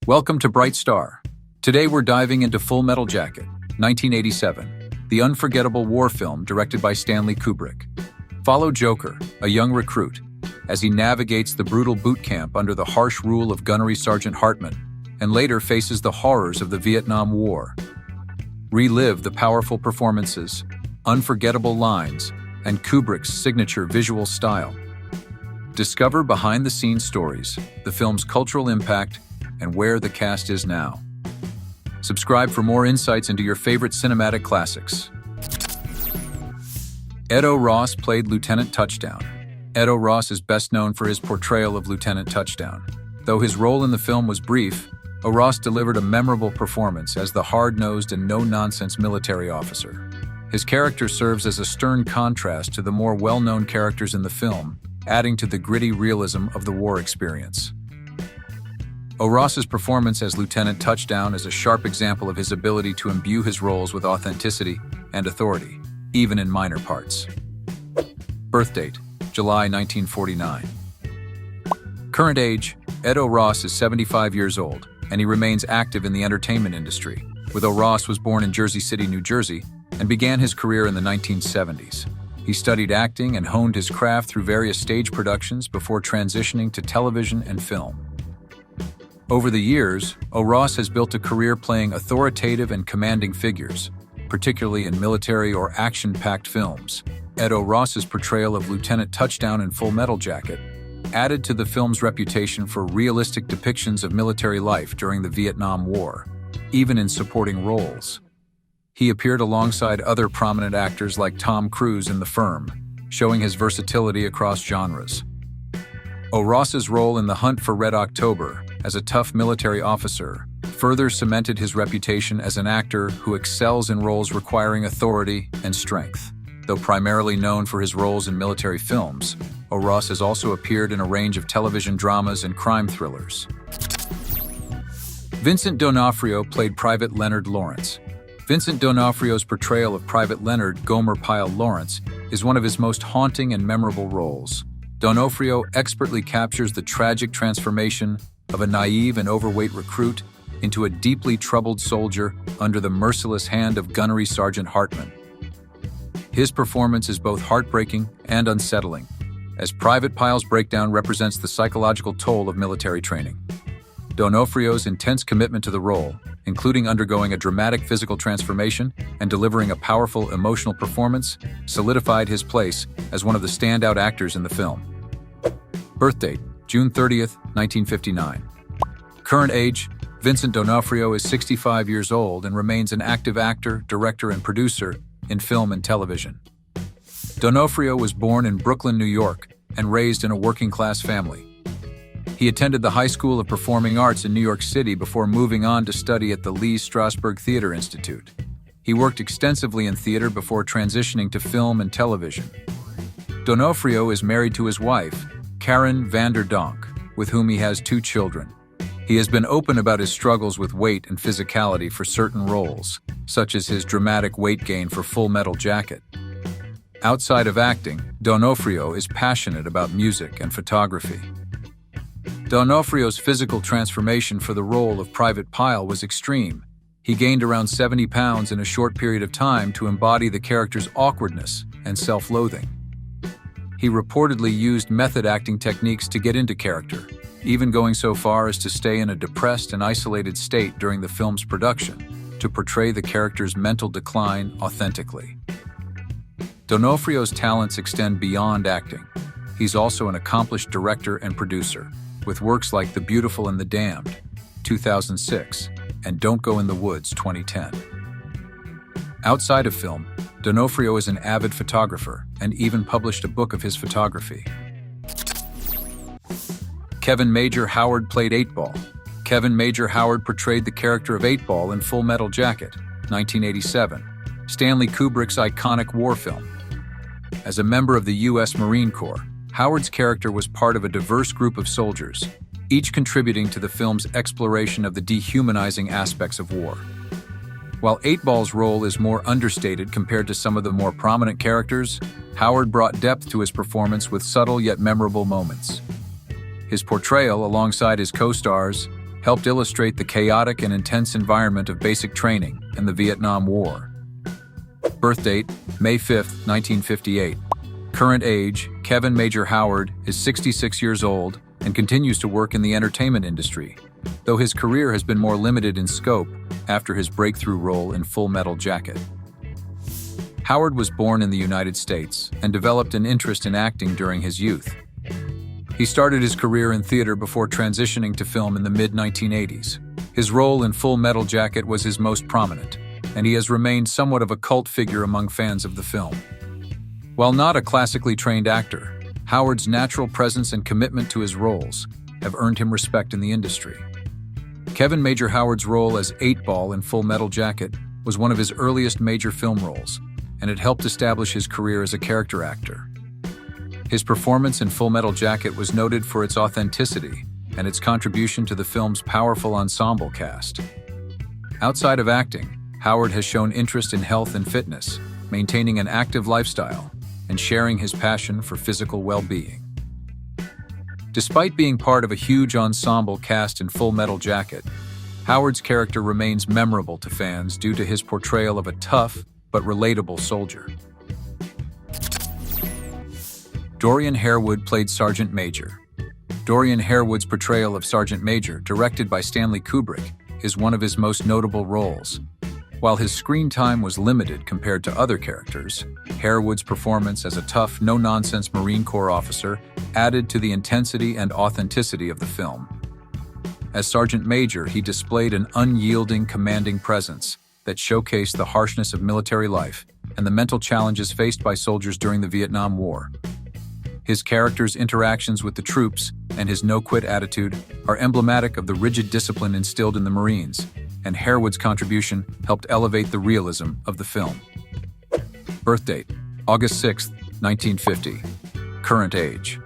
Welcome to Bright Star. Today we're diving into Full Metal Jacket, 1987, the unforgettable war film directed by Stanley Kubrick. Follow Joker, a young recruit, as he navigates the brutal boot camp under the harsh rule of Gunnery Sergeant Hartman, and later faces the horrors of the Vietnam War. Relive the powerful performances, unforgettable lines, and Kubrick's signature visual style. Discover behind-the-scenes stories, the film's cultural impact, and where the cast is now. Subscribe for more insights into your favorite cinematic classics. Edo Ross played Lieutenant Touchdown. Edo Ross is best known for his portrayal of Lieutenant Touchdown. Though his role in the film was brief, Ross delivered a memorable performance as the hard-nosed and no-nonsense military officer. His character serves as a stern contrast to the more well-known characters in the film, adding to the gritty realism of the war experience. Ross's performance as Lieutenant Touchdown is a sharp example of his ability to imbue his roles with authenticity and authority, even in minor parts. Birth date: July 1949. Current age: Edo Ross is 75 years old, and he remains active in the entertainment industry. Ross was born in Jersey City, New Jersey, and began his career in the 1970s. He studied acting and honed his craft through various stage productions before transitioning to television and film. Over the years, Ross has built a career playing authoritative and commanding figures, particularly in military or action-packed films. Edo Ross's portrayal of Lieutenant Touchdown in Full Metal Jacket added to the film's reputation for realistic depictions of military life during the Vietnam War, even in supporting roles. He appeared alongside other prominent actors like Tom Cruise in The Firm, showing his versatility across genres. Ross's role in The Hunt for Red October as a tough military officer further cemented his reputation as an actor who excels in roles requiring authority and strength. Though primarily known for his roles in military films, Ross has also appeared in a range of television dramas and crime thrillers. Vincent D'Onofrio played Private Leonard Lawrence. Vincent D'Onofrio's portrayal of Private Leonard Gomer Pyle Lawrence is one of his most haunting and memorable roles. D'Onofrio expertly captures the tragic transformation of a naive and overweight recruit into a deeply troubled soldier under the merciless hand of Gunnery Sergeant Hartman. His performance is both heartbreaking and unsettling, as Private Pyle's breakdown represents the psychological toll of military training. D'Onofrio's intense commitment to the role, including undergoing a dramatic physical transformation and delivering a powerful emotional performance, solidified his place as one of the standout actors in the film. Birth date: June 30th, 1959. Current age: Vincent D'Onofrio is 65 years old and remains an active actor, director, and producer in film and television. D'Onofrio was born in Brooklyn, New York, and raised in a working-class family. He attended the High School of Performing Arts in New York City before moving on to study at the Lee Strasberg Theater Institute. He worked extensively in theater before transitioning to film and television. D'Onofrio is married to his wife, Karen Vander Donk, with whom he has 2 children. He has been open about his struggles with weight and physicality for certain roles, such as his dramatic weight gain for Full Metal Jacket. Outside of acting, D'Onofrio is passionate about music and photography. D'Onofrio's physical transformation for the role of Private Pyle was extreme. He gained around 70 pounds in a short period of time to embody the character's awkwardness and self-loathing. He reportedly used method acting techniques to get into character, even going so far as to stay in a depressed and isolated state during the film's production to portray the character's mental decline authentically. D'Onofrio's talents extend beyond acting. He's also an accomplished director and producer, with works like The Beautiful and the Damned, 2006, and Don't Go in the Woods, 2010. Outside of film, D'Onofrio is an avid photographer and even published a book of his photography. Kevyn Major Howard played Eightball. Kevyn Major Howard portrayed the character of Eightball in Full Metal Jacket, 1987, Stanley Kubrick's iconic war film. As a member of the U.S. Marine Corps, Howard's character was part of a diverse group of soldiers, each contributing to the film's exploration of the dehumanizing aspects of war. While Eightball's role is more understated compared to some of the more prominent characters, Howard brought depth to his performance with subtle yet memorable moments. His portrayal, alongside his co-stars, helped illustrate the chaotic and intense environment of basic training in the Vietnam War. Birth date, May 5, 1958. Current age, Kevyn Major Howard is 66 years old and continues to work in the entertainment industry, though his career has been more limited in scope after his breakthrough role in Full Metal Jacket. Howard was born in the United States and developed an interest in acting during his youth. He started his career in theater before transitioning to film in the mid-1980s. His role in Full Metal Jacket was his most prominent, and he has remained somewhat of a cult figure among fans of the film. While not a classically trained actor, Howard's natural presence and commitment to his roles have earned him respect in the industry. Kevyn Major Howard's role as Eightball in Full Metal Jacket was one of his earliest major film roles, and it helped establish his career as a character actor. His performance in Full Metal Jacket was noted for its authenticity and its contribution to the film's powerful ensemble cast. Outside of acting, Howard has shown interest in health and fitness, maintaining an active lifestyle, and sharing his passion for physical well-being. Despite being part of a huge ensemble cast in Full Metal Jacket, Howard's character remains memorable to fans due to his portrayal of a tough but relatable soldier. Dorian Harewood played Sergeant Major. Dorian Harewood's portrayal of Sergeant Major, directed by Stanley Kubrick, is one of his most notable roles. While his screen time was limited compared to other characters, Harewood's performance as a tough, no-nonsense Marine Corps officer added to the intensity and authenticity of the film. As Sergeant Major, he displayed an unyielding, commanding presence that showcased the harshness of military life and the mental challenges faced by soldiers during the Vietnam War. His character's interactions with the troops and his no-quit attitude are emblematic of the rigid discipline instilled in the Marines, and Harewood's contribution helped elevate the realism of the film. Birth date, August 6, 1950. Current age.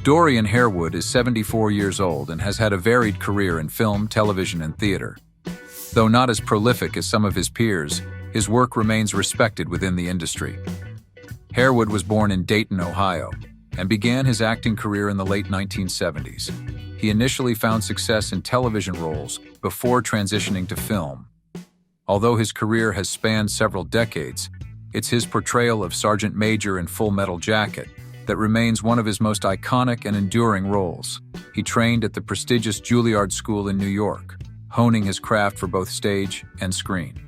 Dorian Harewood is 74 years old and has had a varied career in film, television, and theater. Though not as prolific as some of his peers, his work remains respected within the industry. Harewood was born in Dayton, Ohio, and began his acting career in the late 1970s. He initially found success in television roles before transitioning to film. Although his career has spanned several decades, it's his portrayal of Sergeant Major in Full Metal Jacket that remains one of his most iconic and enduring roles. He trained at the prestigious Juilliard School in New York, honing his craft for both stage and screen.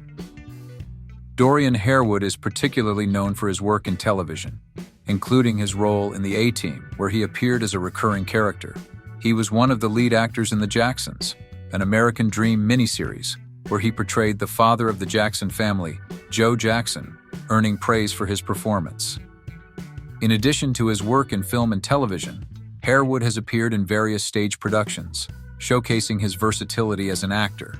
Dorian Harewood is particularly known for his work in television, including his role in The A-Team, where he appeared as a recurring character. He was one of the lead actors in The Jacksons, an American Dream miniseries, where he portrayed the father of the Jackson family, Joe Jackson, earning praise for his performance. In addition to his work in film and television, Harewood has appeared in various stage productions, showcasing his versatility as an actor.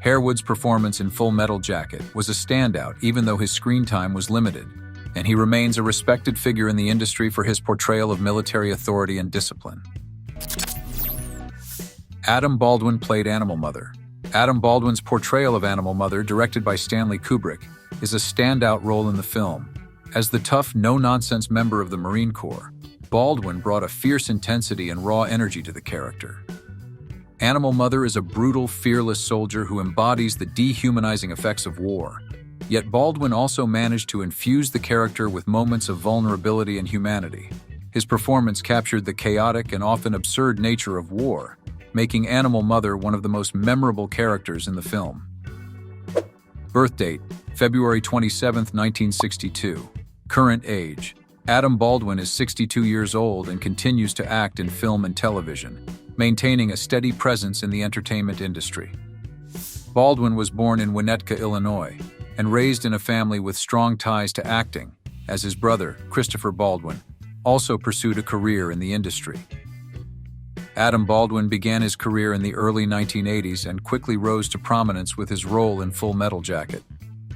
Harewood's performance in Full Metal Jacket was a standout even though his screen time was limited, and he remains a respected figure in the industry for his portrayal of military authority and discipline. Adam Baldwin played Animal Mother. Adam Baldwin's portrayal of Animal Mother, directed by Stanley Kubrick, is a standout role in the film. As the tough, no-nonsense member of the Marine Corps, Baldwin brought a fierce intensity and raw energy to the character. Animal Mother is a brutal, fearless soldier who embodies the dehumanizing effects of war. Yet Baldwin also managed to infuse the character with moments of vulnerability and humanity. His performance captured the chaotic and often absurd nature of war, making Animal Mother one of the most memorable characters in the film. Birth date, February 27, 1962. Current age. Adam Baldwin is 62 years old and continues to act in film and television, maintaining a steady presence in the entertainment industry. Baldwin was born in Winnetka, Illinois, and raised in a family with strong ties to acting, as his brother, Christopher Baldwin, also pursued a career in the industry. Adam Baldwin began his career in the early 1980s and quickly rose to prominence with his role in Full Metal Jacket.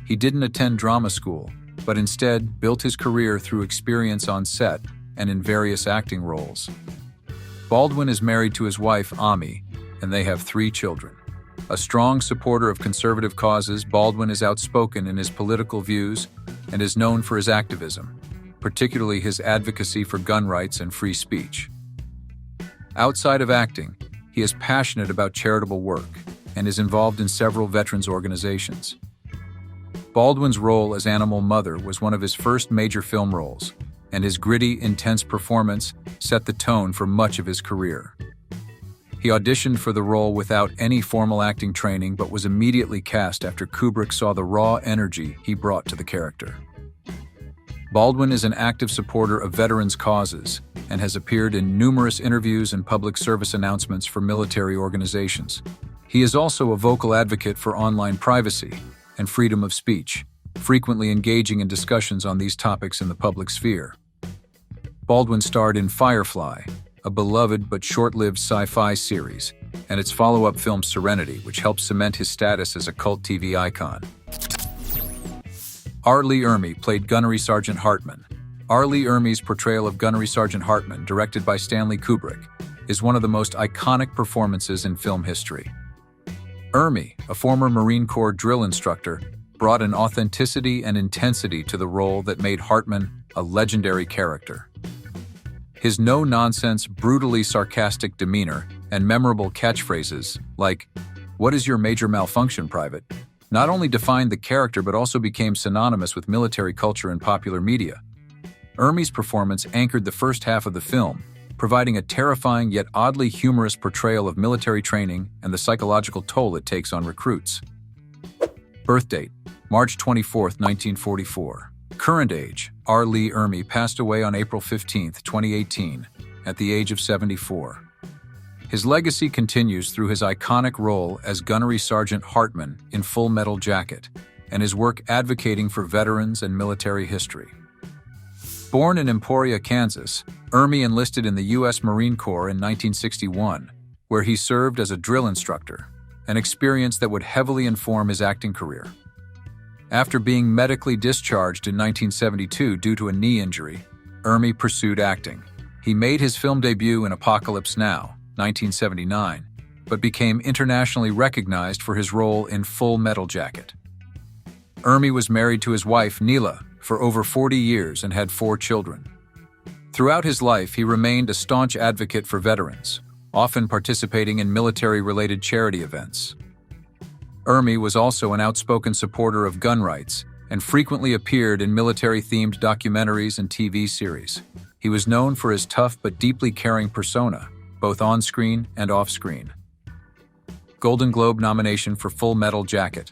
He didn't attend drama school, but instead built his career through experience on set and in various acting roles. Baldwin is married to his wife, Ermey, and they have 3 children. A strong supporter of conservative causes, Baldwin is outspoken in his political views and is known for his activism, particularly his advocacy for gun rights and free speech. Outside of acting, He is passionate about charitable work and is involved in several veterans organizations. Baldwin's role as Animal Mother was one of his first major film roles, and his gritty, intense performance set the tone for much of his career. He auditioned for the role without any formal acting training but was immediately cast after Kubrick saw the raw energy he brought to the character. Baldwin is an active supporter of veterans' causes and has appeared in numerous interviews and public service announcements for military organizations. He is also a vocal advocate for online privacy and freedom of speech, frequently engaging in discussions on these topics in the public sphere. Baldwin starred in Firefly, a beloved but short-lived sci-fi series, and its follow-up film Serenity, which helped cement his status as a cult TV icon. R. Lee Ermey played Gunnery Sergeant Hartman. R. Lee Ermey's portrayal of Gunnery Sergeant Hartman, directed by Stanley Kubrick, is one of the most iconic performances in film history. Ermey, a former Marine Corps drill instructor, brought an authenticity and intensity to the role that made Hartman a legendary character. His no-nonsense, brutally sarcastic demeanor and memorable catchphrases like, "What is your major malfunction, Private?" not only defined the character but also became synonymous with military culture and popular media. Ermey's performance anchored the first half of the film, providing a terrifying yet oddly humorous portrayal of military training and the psychological toll it takes on recruits. Birth date: March 24, 1944. Current age: R. Lee Ermey passed away on April 15, 2018, at the age of 74. His legacy continues through his iconic role as Gunnery Sergeant Hartman in Full Metal Jacket and his work advocating for veterans and military history. Born in Emporia, Kansas, Ermey enlisted in the U.S. Marine Corps in 1961, where he served as a drill instructor, an experience that would heavily inform his acting career. After being medically discharged in 1972 due to a knee injury, Ermey pursued acting. He made his film debut in Apocalypse Now, 1979, but became internationally recognized for his role in Full Metal Jacket. Ermey was married to his wife, Neela, for over 40 years and had 4 children. Throughout his life, he remained a staunch advocate for veterans, often participating in military-related charity events. Ermey was also an outspoken supporter of gun rights and frequently appeared in military-themed documentaries and TV series. He was known for his tough but deeply caring persona, both on-screen and off-screen. Golden Globe nomination for Full Metal Jacket.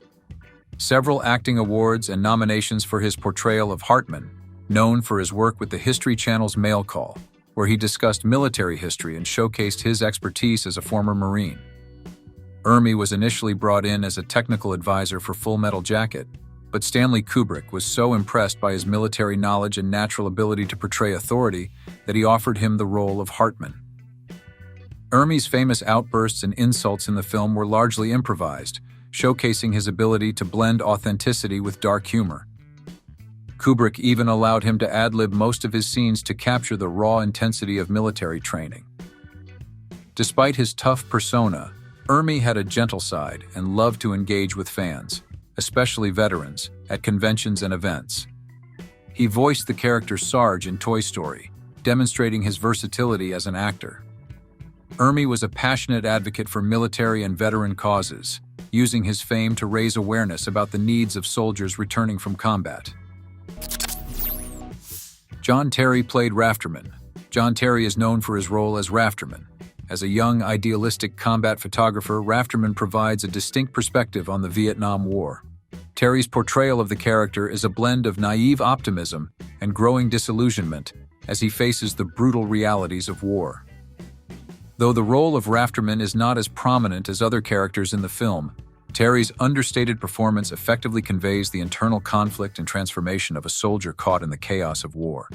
Several acting awards and nominations for his portrayal of Hartman, known for his work with the History Channel's Mail Call, where he discussed military history and showcased his expertise as a former Marine. Ermey was initially brought in as a technical advisor for Full Metal Jacket, but Stanley Kubrick was so impressed by his military knowledge and natural ability to portray authority that he offered him the role of Hartman. Ermey's famous outbursts and insults in the film were largely improvised, showcasing his ability to blend authenticity with dark humor. Kubrick even allowed him to ad-lib most of his scenes to capture the raw intensity of military training. Despite his tough persona, Ermey had a gentle side and loved to engage with fans, especially veterans, at conventions and events. He voiced the character Sarge in Toy Story, demonstrating his versatility as an actor. Ermey was a passionate advocate for military and veteran causes, using his fame to raise awareness about the needs of soldiers returning from combat. John Terry played Rafterman. John Terry is known for his role as Rafterman. As a young, idealistic combat photographer, Rafterman provides a distinct perspective on the Vietnam War. Terry's portrayal of the character is a blend of naive optimism and growing disillusionment as he faces the brutal realities of war. Though the role of Rafterman is not as prominent as other characters in the film, Terry's understated performance effectively conveys the internal conflict and transformation of a soldier caught in the chaos of war.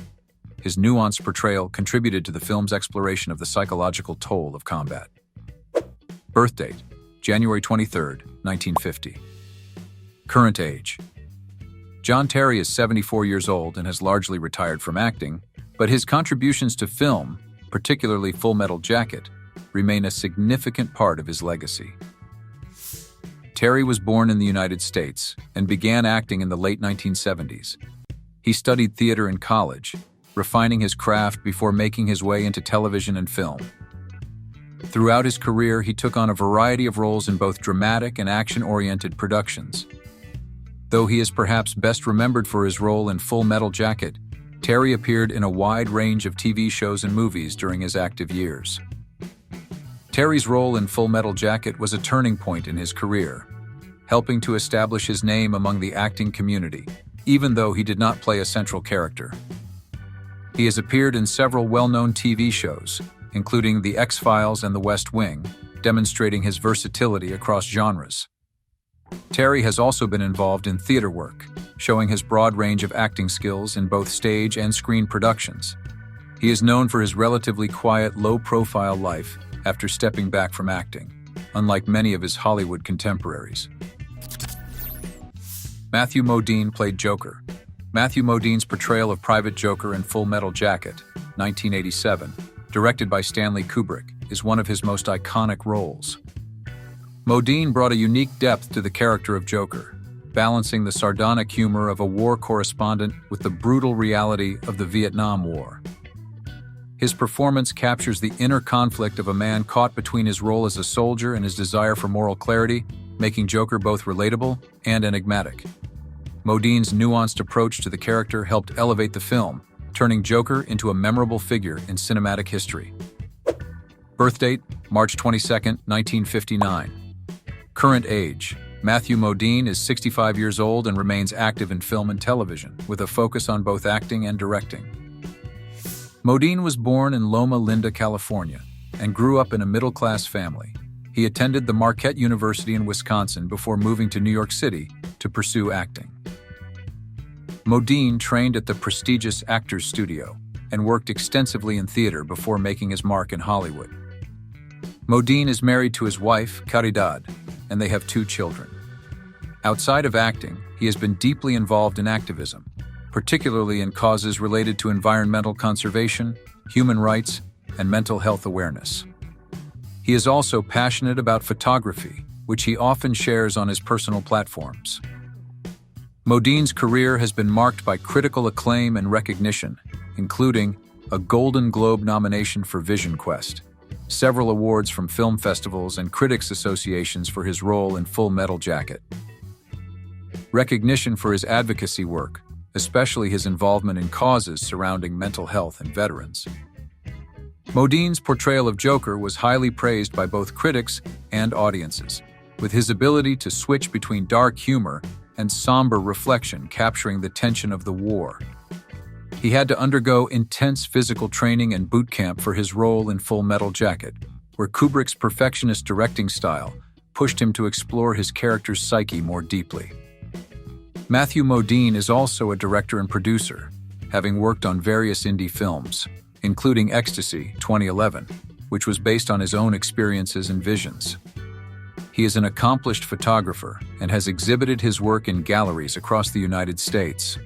His nuanced portrayal contributed to the film's exploration of the psychological toll of combat. Birth date: January 23, 1950. Current age: John Terry is 74 years old and has largely retired from acting, but his contributions to film, particularly Full Metal Jacket, remain a significant part of his legacy. Terry was born in the United States and began acting in the late 1970s. He studied theater in college, refining his craft before making his way into television and film. Throughout his career, he took on a variety of roles in both dramatic and action-oriented productions. Though he is perhaps best remembered for his role in Full Metal Jacket, Terry appeared in a wide range of TV shows and movies during his active years. Terry's role in Full Metal Jacket was a turning point in his career, helping to establish his name among the acting community, even though he did not play a central character. He has appeared in several well-known TV shows, including The X-Files and The West Wing, demonstrating his versatility across genres. Terry has also been involved in theater work, showing his broad range of acting skills in both stage and screen productions. He is known for his relatively quiet, low-profile life after stepping back from acting, unlike many of his Hollywood contemporaries. Matthew Modine played Joker. Matthew Modine's portrayal of Private Joker in Full Metal Jacket, 1987, directed by Stanley Kubrick, is one of his most iconic roles. Modine brought a unique depth to the character of Joker, balancing the sardonic humor of a war correspondent with the brutal reality of the Vietnam War. His performance captures the inner conflict of a man caught between his role as a soldier and his desire for moral clarity, making Joker both relatable and enigmatic. Modine's nuanced approach to the character helped elevate the film, turning Joker into a memorable figure in cinematic history. Birth date, March 22, 1959. Current age, Matthew Modine is 65 years old and remains active in film and television, with a focus on both acting and directing. Modine was born in Loma Linda, California, and grew up in a middle-class family. He attended the Marquette University in Wisconsin before moving to New York City to pursue acting. Modine trained at the prestigious Actors Studio and worked extensively in theater before making his mark in Hollywood. Modine is married to his wife, Caridad, and they have 2 children. Outside of acting, he has been deeply involved in activism, particularly in causes related to environmental conservation, human rights, and mental health awareness. He is also passionate about photography, which he often shares on his personal platforms. Modine's career has been marked by critical acclaim and recognition, including a Golden Globe nomination for Vision Quest, several awards from film festivals and critics associations for his role in Full Metal Jacket. Recognition for his advocacy work, especially his involvement in causes surrounding mental health and veterans. Modine's portrayal of Joker was highly praised by both critics and audiences, with his ability to switch between dark humor and somber reflection capturing the tension of the war. He had to undergo intense physical training and boot camp for his role in Full Metal Jacket, where Kubrick's perfectionist directing style pushed him to explore his character's psyche more deeply. Matthew Modine is also a director and producer, having worked on various indie films, including Ecstasy, 2011, which was based on his own experiences and visions. He is an accomplished photographer and has exhibited his work in galleries across the United States.